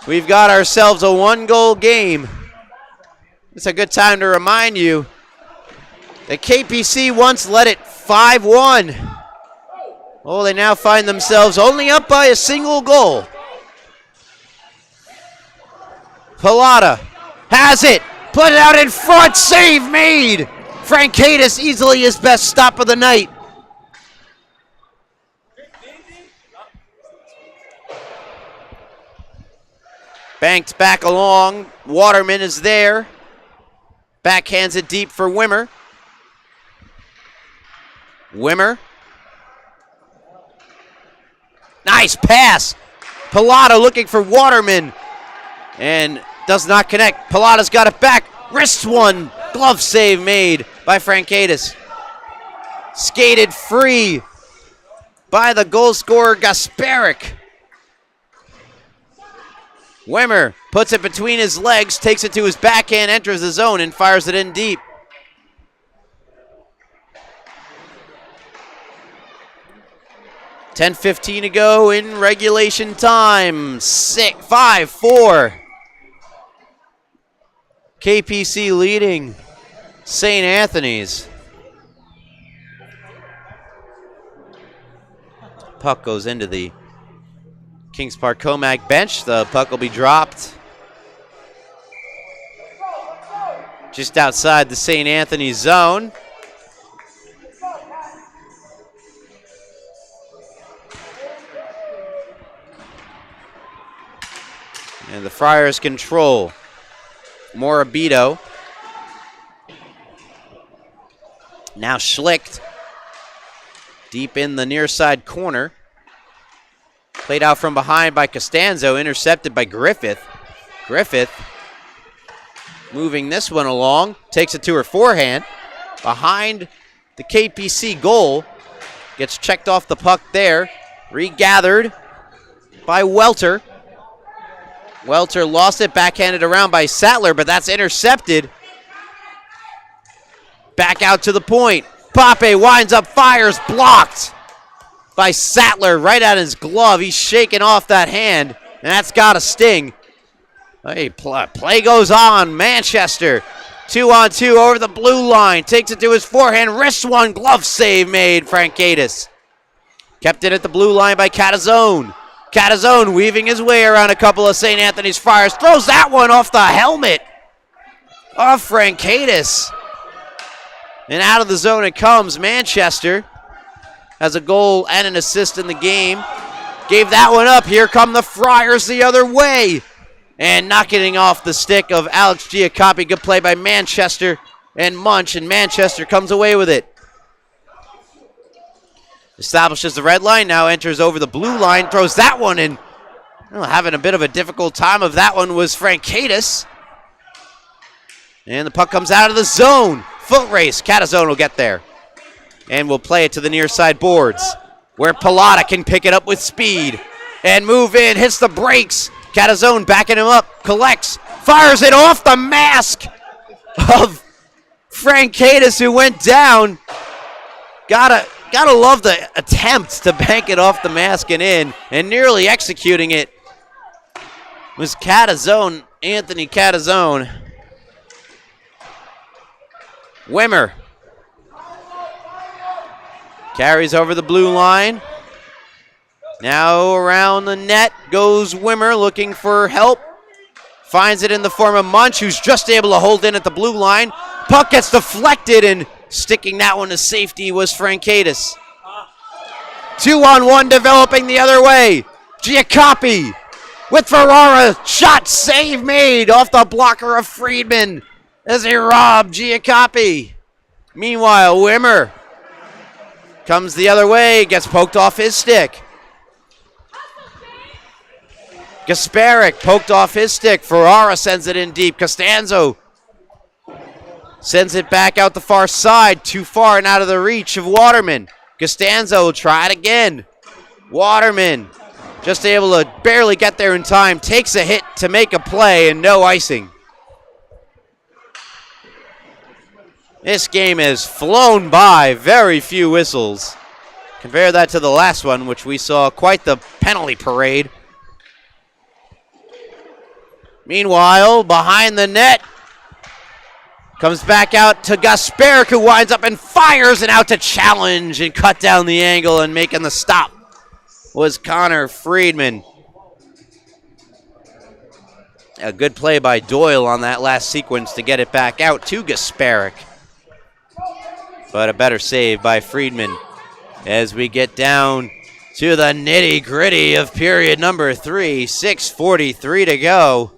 we've got ourselves a one-goal game. It's a good time to remind you that KPC once led it 5-1. Oh, they now find themselves only up by a single goal. Pilata has it, put it out in front, save made. Frankaitis easily his best stop of the night. Banked back along, Waterman is there. Backhands it deep for Wimmer. Wimmer. Nice pass. Pilata looking for Waterman and does not connect. Pilata's got it back. Wrists one. Glove save made by Frankaitis. Skated free by the goal scorer Gasparic. Wimmer puts it between his legs, takes it to his backhand, enters the zone, and fires it in deep. $10:15 to go in regulation time. 5-4. KPC leading St. Anthony's. Puck goes into the Kings Park Commack bench. The puck will be dropped just outside the St. Anthony zone. And the Friars control. Morabito. Now Schlicht. Deep in the near side corner. Played out from behind by Costanzo, intercepted by Griffith. Griffith moving this one along, takes it to her forehand. Behind the KPC goal, gets checked off the puck there. Regathered by Welter. Welter lost it, backhanded around by Sattler, but that's intercepted. Back out to the point. Pape winds up, fires, blocked by Sattler right at his glove. He's shaking off that hand, and that's got to sting. Hey, play goes on. Manchester, 2-on-2 over the blue line. Takes it to his forehand, wrists one, glove save made, Frankaitis. Kept it at the blue line by Catazone. Catazone weaving his way around a couple of St. Anthony's Friars. Throws that one off the helmet of Frankaitis. And out of the zone it comes. Manchester has a goal and an assist in the game. Gave that one up. Here come the Friars the other way. And knocking off the stick of Alex Giacopi. Good play by Manchester and Munch. And Manchester comes away with it. Establishes the red line. Now enters over the blue line. Throws that one in. Well, having a bit of a difficult time of that one was Frankaitis. And the puck comes out of the zone. Foot race. Catazone will get there. And we'll play it to the near side boards, where Pilata can pick it up with speed and move in, hits the brakes. Catazone backing him up, collects, fires it off the mask of Frankaitis, who went down. Gotta love the attempt to bank it off the mask and in, and nearly executing it was Catazone, Anthony Catazone. Wimmer carries over the blue line. Now around the net goes Wimmer looking for help. Finds it in the form of Munch, who's just able to hold in at the blue line. Puck gets deflected, and sticking that one to safety was Frankaitis. 2-on-1 developing the other way. Giacopi with Ferrara. Shot save made off the blocker of Friedman as he robbed Giacopi. Meanwhile, Wimmer comes the other way, gets poked off his stick. Gasparic poked off his stick. Ferrara sends it in deep. Costanzo Sends it back out the far side, too far and out of the reach of Waterman. Costanzo will try it again. Waterman just able to barely get there in time, takes a hit to make a play, and no icing. This game has flown by, very few whistles. Compare that to the last one, which we saw quite the penalty parade. Meanwhile, behind the net, comes back out to Gasparic, who winds up and fires and out to challenge and cut down the angle, and making the stop was Connor Friedman. A good play by Doyle on that last sequence to get it back out to Gasparic. But a better save by Friedman as we get down to the nitty-gritty of period number 3. 6:43 to go.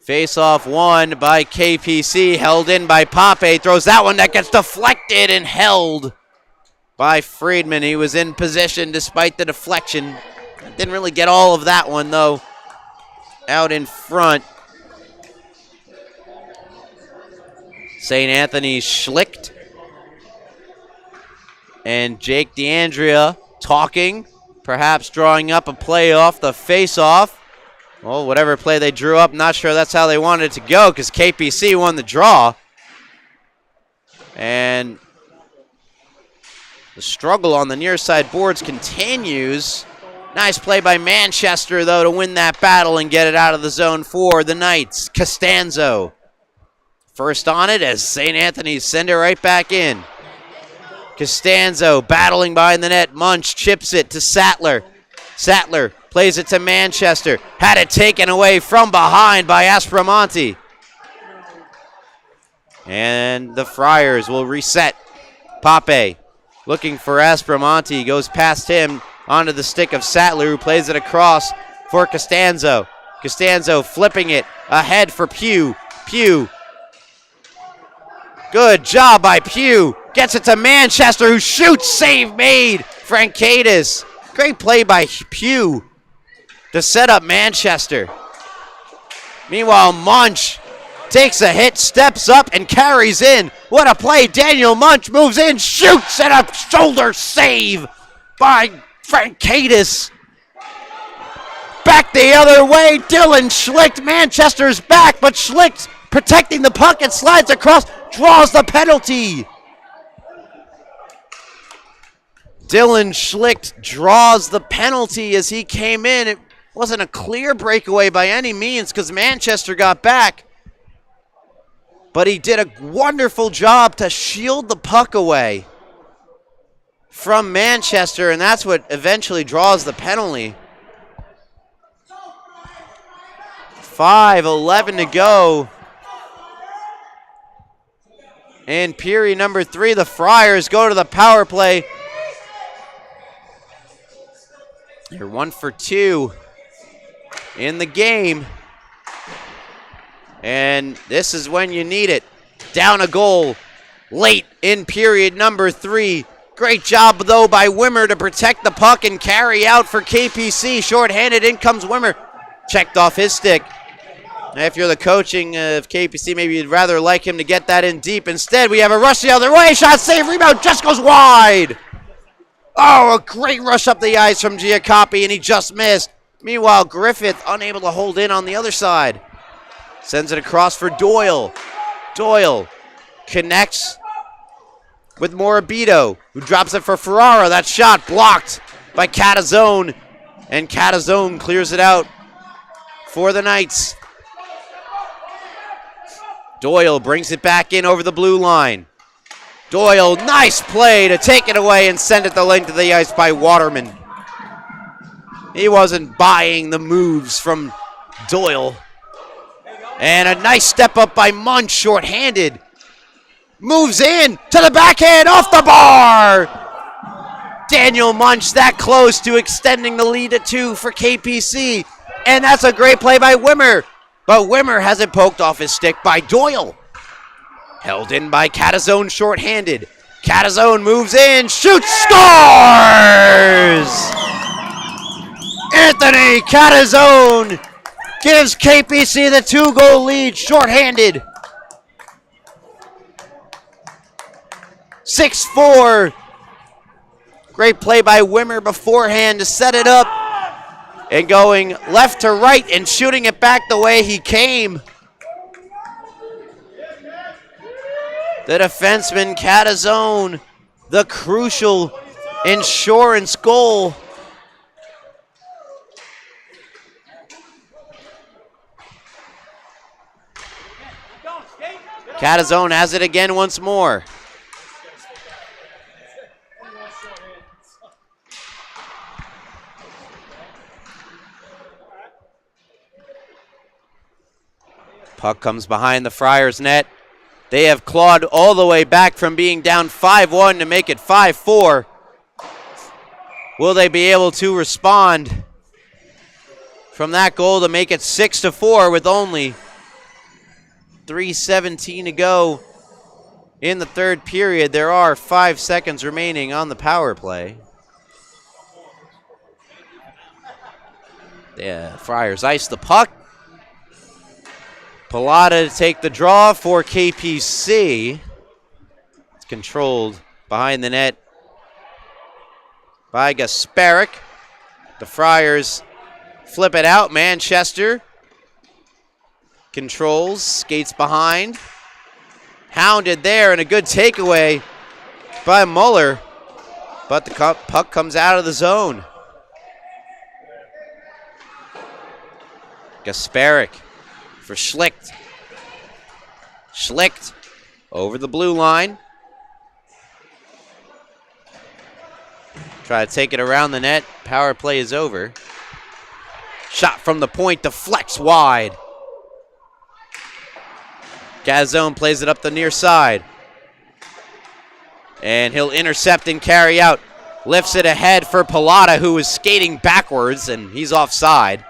Face-off won by KPC, held in by Pape. Throws that one that gets deflected and held by Friedman. He was in position despite the deflection. Didn't really get all of that one, though. Out in front. St. Anthony's Schlicht and Jake DeAndrea talking, perhaps drawing up a play off the face-off. Well, whatever play they drew up, not sure that's how they wanted it to go because KPC won the draw. And the struggle on the near side boards continues. Nice play by Manchester, though, to win that battle and get it out of the zone for the Knights. Costanzo first on it as St. Anthony's send it right back in. Costanzo battling behind the net. Munch chips it to Sattler. Sattler plays it to Manchester. Had it taken away from behind by Aspromonte. And the Friars will reset. Pape looking for Aspromonte. Goes past him onto the stick of Sattler, who plays it across for Costanzo. Costanzo flipping it ahead for Pugh. Pugh. Good job by Pugh. Gets it to Manchester, who shoots. Save made. Frankaitis. Great play by Pugh to set up Manchester. Meanwhile, Munch takes a hit, steps up, and carries in. What a play. Daniel Munch moves in, shoots, and a shoulder save by Frankaitis. Back the other way, Dylan Schlicht. Manchester's back, but Schlicht protecting the puck and slides across, draws the penalty. Dylan Schlicht draws the penalty as he came in. It wasn't a clear breakaway by any means because Manchester got back. But he did a wonderful job to shield the puck away from Manchester, and that's what eventually draws the penalty. 5:11 to go. In period number 3, the Friars go to the power play. They're 1 for 2 in the game. And this is when you need it. Down a goal late in period number 3. Great job, though, by Wimmer to protect the puck and carry out for KPC. Short-handed, in comes Wimmer. Checked off his stick. If you're the coaching of KPC, maybe you'd rather like him to get that in deep. Instead, we have a rush the other way. Shot, save, rebound, just goes wide. Oh, a great rush up the ice from Giacoppi, and he just missed. Meanwhile, Griffith unable to hold in on the other side. Sends it across for Doyle. Doyle connects with Morabito, who drops it for Ferrara. That shot blocked by Catazone, and Catazone clears it out for the Knights. Doyle brings it back in over the blue line. Doyle, nice play to take it away and send it the length of the ice by Waterman. He wasn't buying the moves from Doyle. And a nice step up by Munch, short-handed. Moves in to the backhand, off the bar. Daniel Munch that close to extending the lead to 2 for KPC. And that's a great play by Wimmer. But Wimmer has it poked off his stick by Doyle. Held in by Catazone, short-handed. Catazone moves in, shoots, scores! Anthony Catazone gives KPC the 2-goal lead, short-handed. 6-4. Great play by Wimmer beforehand to set it up. And going left to right and shooting it back the way he came. The defenseman, Catazone, the crucial insurance goal. Catazone has it again once more. Puck comes behind the Friars net. They have clawed all the way back from being down 5-1 to make it 5-4. Will they be able to respond from that goal to make it 6-4 with only 3:17 to go in the third period? There are 5 seconds remaining on the power play. The Friars ice the puck. Pilata to take the draw for KPC. It's controlled behind the net by Gasparic. The Friars flip it out. Manchester controls, skates behind. Hounded there, and a good takeaway by Muller. But the puck comes out of the zone. Gasparic for Schlicht. Schlicht over the blue line. Try to take it around the net. Power play is over. Shot from the point, deflects wide. Catazone plays it up the near side. And he'll intercept and carry out. Lifts it ahead for Pilata, who is skating backwards, and he's offside.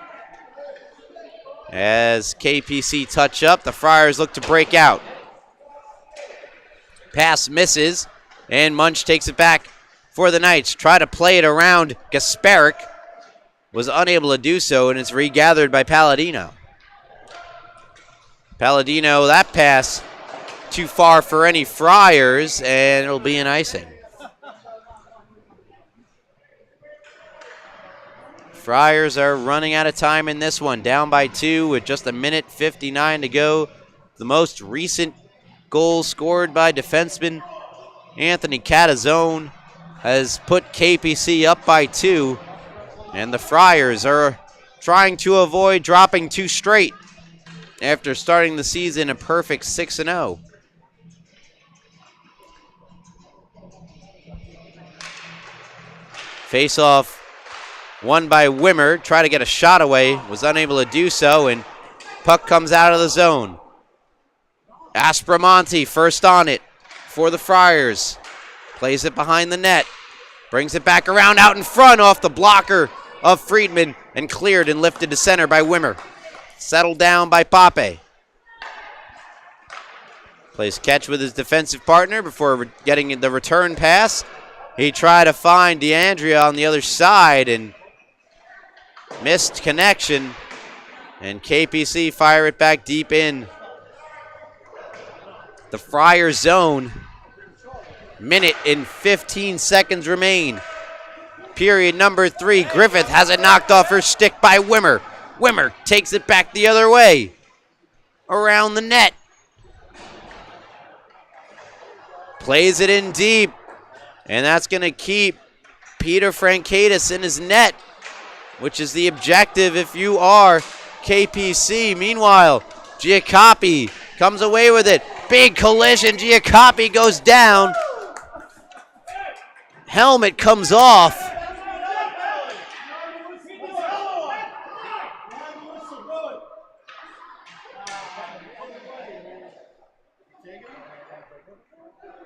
As KPC touch up, the Friars look to break out. Pass misses, and Munch takes it back for the Knights. Try to play it around Gasparic. Was unable to do so, and it's regathered by Palladino. Palladino, that pass too far for any Friars, and it'll be an icing. Friars are running out of time in this one, down by 2 with just 1:59 to go. The most recent goal scored by defenseman Anthony Catazone has put KPC up by 2, and the Friars are trying to avoid dropping 2 straight after starting the season a perfect 6-0. Face-off won by Wimmer. Try to get a shot away. Was unable to do so, and puck comes out of the zone. Aspromonte first on it for the Friars. Plays it behind the net. Brings it back around out in front off the blocker of Friedman, and cleared and lifted to center by Wimmer. Settled down by Pape. Plays catch with his defensive partner before getting the return pass. He tried to find DeAndrea on the other side and missed connection, and KPC fire it back deep in the Friars zone. 1:15 seconds remain. Period number 3. Griffith has it knocked off her stick by Wimmer. Wimmer takes it back the other way, around the net. Plays it in deep, and that's going to keep Peter Frankaitis in his net, which is the objective if you are KPC. Meanwhile, Giacoppi comes away with it. Big collision. Giacoppi goes down. Helmet comes off.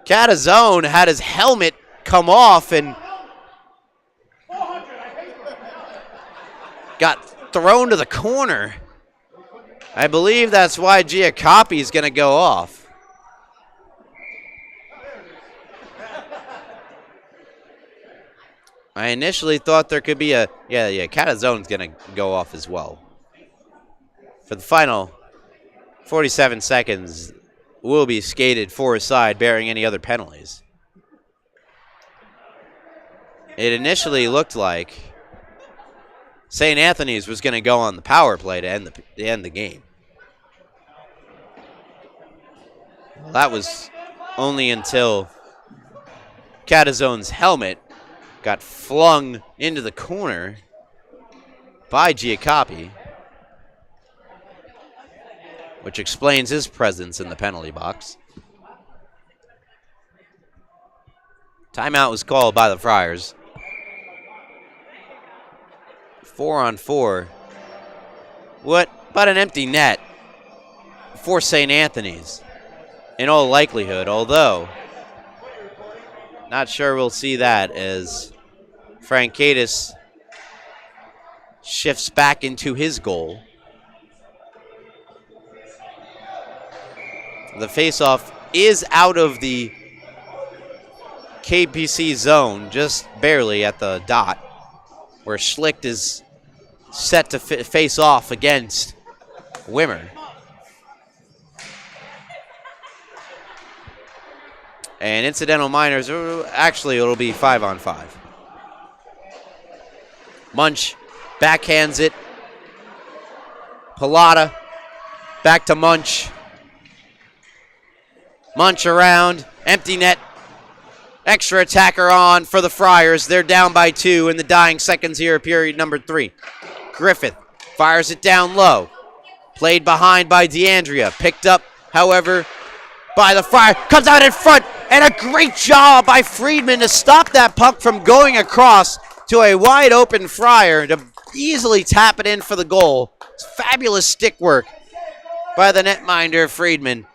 Catazone had his helmet come off and got thrown to the corner. I believe that's why Giacoppi is going to go off. I initially thought there could be Catazone's going to go off as well. For the final 47 seconds will be skated for his side, bearing any other penalties. it initially looked like St. Anthony's was going to go on the power play to end the game. Well, that was only until Catazone's helmet got flung into the corner by Giacoppi, which explains his presence in the penalty box. Timeout was called by the Friars. 4-on-4. What but an empty net for St. Anthony's in all likelihood, although not sure we'll see that as Frankaitis shifts back into his goal. The faceoff is out of the KPC zone, just barely at the dot, where Schlicht is set to face off against Wimmer. And incidental minors, actually it'll be 5-on-5. Munch backhands it. Pilata back to Munch. Munch around, empty net. Extra attacker on for the Friars. They're down by 2 in the dying seconds here of period number 3. Griffith fires it down low. Played behind by DeAndrea. Picked up, however, by the Friar. Comes out in front, and a great job by Friedman to stop that puck from going across to a wide open Friar to easily tap it in for the goal. It's fabulous stick work by the netminder Friedman.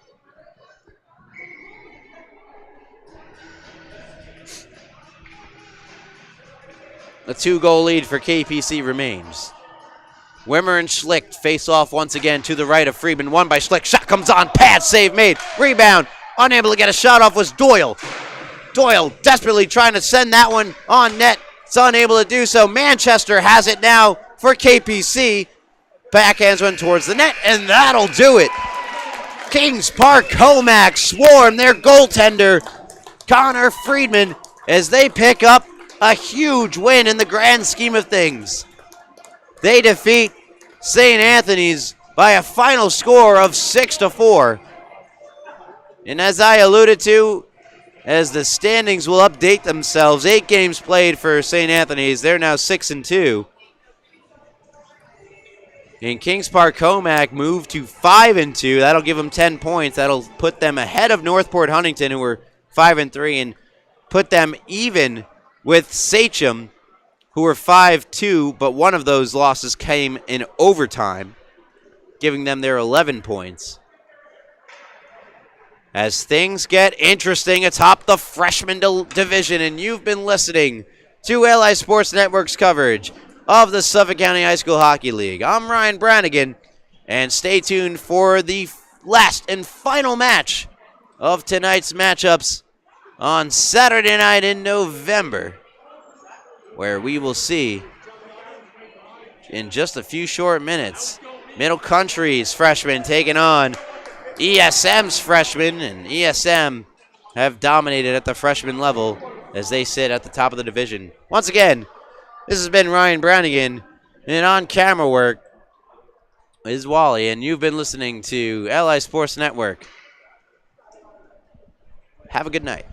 A 2-goal lead for KPC remains. Wimmer and Schlicht face off once again to the right of Friedman. Won by Schlicht. Shot comes on. Pad save made. Rebound. Unable to get a shot off was Doyle. Doyle desperately trying to send that one on net. It's unable to do so. Manchester has it now for KPC. Backhands one towards the net, and that'll do it. Kings Park Commack swarm their goaltender, Connor Friedman, as they pick up a huge win in the grand scheme of things. They defeat St. Anthony's by a final score of 6-4. And as I alluded to, as the standings will update themselves, 8 games played for St. Anthony's. They're now 6-2. And Kings Park Commack moved to 5-2. That'll give them 10 points. That'll put them ahead of Northport Huntington, who were 5-3, and put them even with Sachem, who were 5-2, but one of those losses came in overtime, giving them their 11 points. As things get interesting atop the freshman division, and you've been listening to LI Sports Network's coverage of the Suffolk County High School Hockey League. I'm Ryan Brannigan, and stay tuned for the last and final match of tonight's matchups on Saturday night in November, where we will see in just a few short minutes Middle Country's freshmen taking on ESM's freshmen, and ESM have dominated at the freshman level as they sit at the top of the division. Once again, this has been Ryan Brannigan, and on camera work is Wally, and you've been listening to LI Sports Network. Have a good night.